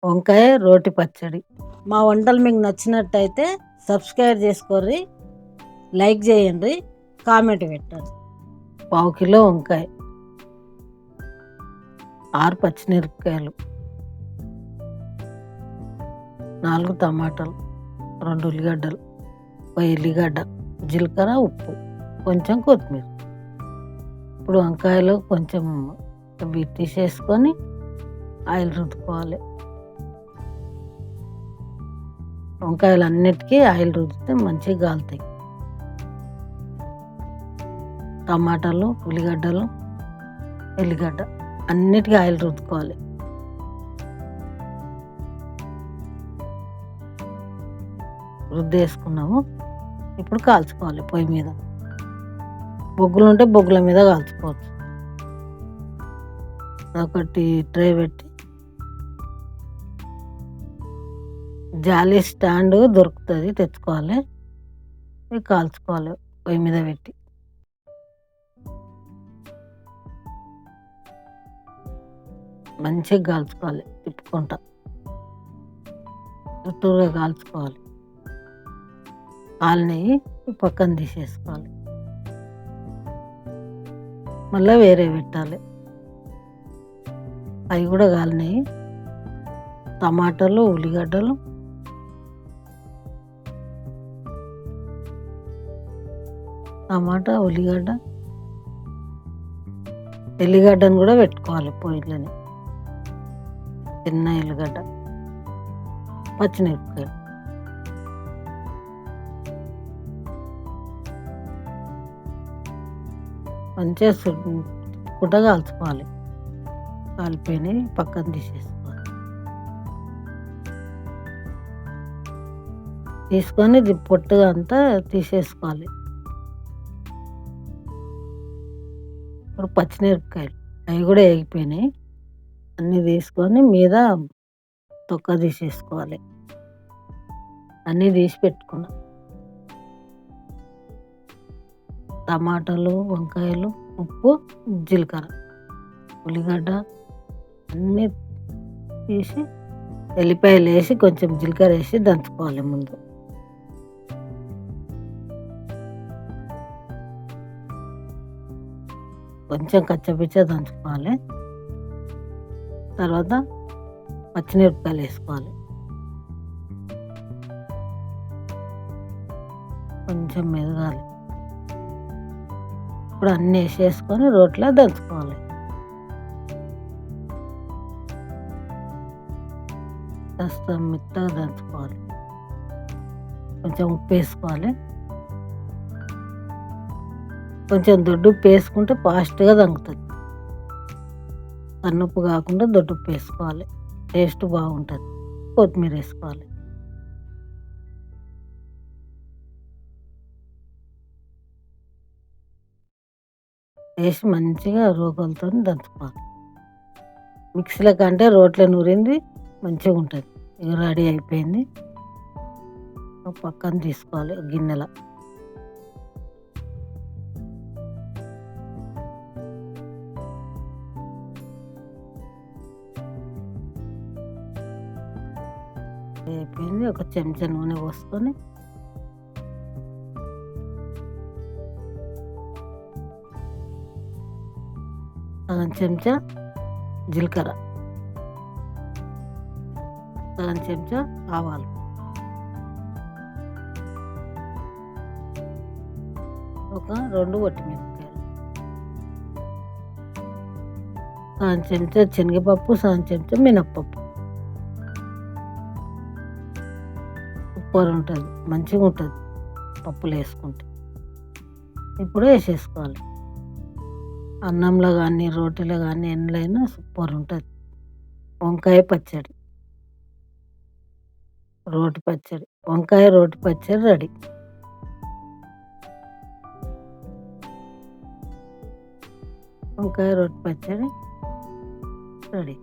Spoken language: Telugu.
వంకాయ రోటి పచ్చడి. మా వంటలు మీకు నచ్చినట్టయితే సబ్స్క్రైబ్ చేసుకోర్రి, లైక్ చేయండి, కామెంట్ పెట్టండి. 1/2 కిలో వంకాయ, 6 పచ్చిమిరపకాయలు, 4 టమాటాలు, 2 ఉల్లిగడ్డలు, 1 ఎల్లిగడ్డ, జీలకర్ర, ఉప్పు, కొంచెం కొత్తిమీర. ఇప్పుడు వంకాయలో కొంచెం ఇవి తీసేసుకొని ఆయిల్ రుద్దుకోవాలి. వంకాయలు అన్నిటికీ ఆయిల్ రుద్దితే మంచిగా కాలుతాయి. టమాటాలు, ఉల్లిగడ్డలు, ఎల్లిగడ్డ అన్నిటికీ ఆయిల్ రుద్దుకోవాలి. రుద్దేసుకున్నాము. ఇప్పుడు కాల్చుకోవాలి పొయ్యి మీద. బొగ్గులు ఉంటే బొగ్గుల మీద కాల్చుకోవచ్చు. ఒకటి ట్రే పెట్టి జాలి స్టాండ్ దొరుకుతుంది, తెచ్చుకోవాలి. ఇవి కాల్చుకోవాలి పొయ్యి మీద పెట్టి. మంచిగా కాల్చుకోవాలి, తిప్పుకుంటా చుట్టూరుగా కాల్చుకోవాలి. కాలినవి పక్కన తీసేసుకోవాలి, మళ్ళీ వేరే పెట్టాలి. అవి కూడా కాలినవి. టమాటాలు, ఉల్లిగడ్డలు, టమాటా, ఉల్లిగడ్డ, ఎల్లిగడ్డను కూడా పెట్టుకోవాలి పొయ్యిలోనే. చిన్న ఎల్లిగడ్డ, పచ్చిమిరపకాయలు, మంచిగా గుడ్డ కాల్చుకోవాలి. కాలిపోయినవి పక్కన తీసేసుకోవాలి. తీసుకొని పొట్టుగా అంతా తీసేసుకోవాలి. ఇప్పుడు పచ్చిమిరపకాయలు అవి కూడా వేగిపోయినాయి. అన్నీ తీసుకొని మీద తొక్క తీసేసుకోవాలి. అన్నీ తీసి పెట్టుకున్నాం. టమాటాలు, వంకాయలు, ఉప్పు, జీలకర్ర, ఉల్లిగడ్డ అన్నీ తీసి ఎల్లిపాయలు వేసి కొంచెం జీలకర్ర వేసి దంచుకోవాలి. ముందు కొంచెం కచ్చపిచ్చ దంచుకోవాలి. తర్వాత పచ్చిమిరపకాయలు వేసుకోవాలి. కొంచెం మెదగాలి. ఇప్పుడు అన్నీ వేసేసుకొని రోట్లో దంచుకోవాలి. కాస్త మెత్తగా దంచుకోవాలి. కొంచెం ఉప్పు వేసుకోవాలి. కొంచెం దొడ్డుప్పు వేసుకుంటే ఫాస్ట్గా దంగుతుంది. సన్నుప్పు కాకుండా దొడ్డుప్పు వేసుకోవాలి, టేస్ట్ బాగుంటుంది. కొత్తిమీర వేసుకోవాలి. వేసి మంచిగా రోకలతో దంచుకోవాలి. మిక్సీలో కంటే రోట్లో నూరింది మంచిగా ఉంటుంది. ఇక రెడీ అయిపోయింది. పక్కన తీసుకోవాలి గిన్నెలో. అయిపోయింది. ఒక చెంచా నూనె పోసుకొని సగం చెంచా జీలకర్ర, సగం చెంచా ఆవాలు, ఒక 2 వట్టిమిరపకాయలు, సగం చెంచా శనగపప్పు, సగం చెంచా మినప్పప్పు. సూపర్ ఉంటుంది, మంచిగా ఉంటుంది పప్పులు వేసుకుంటే. ఇప్పుడు వేసేసుకోవాలి. అన్నంలో కానీ రోటీలో కానీ ఎండ్లైనా సూపర్ ఉంటుంది. వంకాయ పచ్చడి, రోటి పచ్చడి, వంకాయ రోటి పచ్చడి రెడీ. వంకాయ రోటి పచ్చడి రెడీ.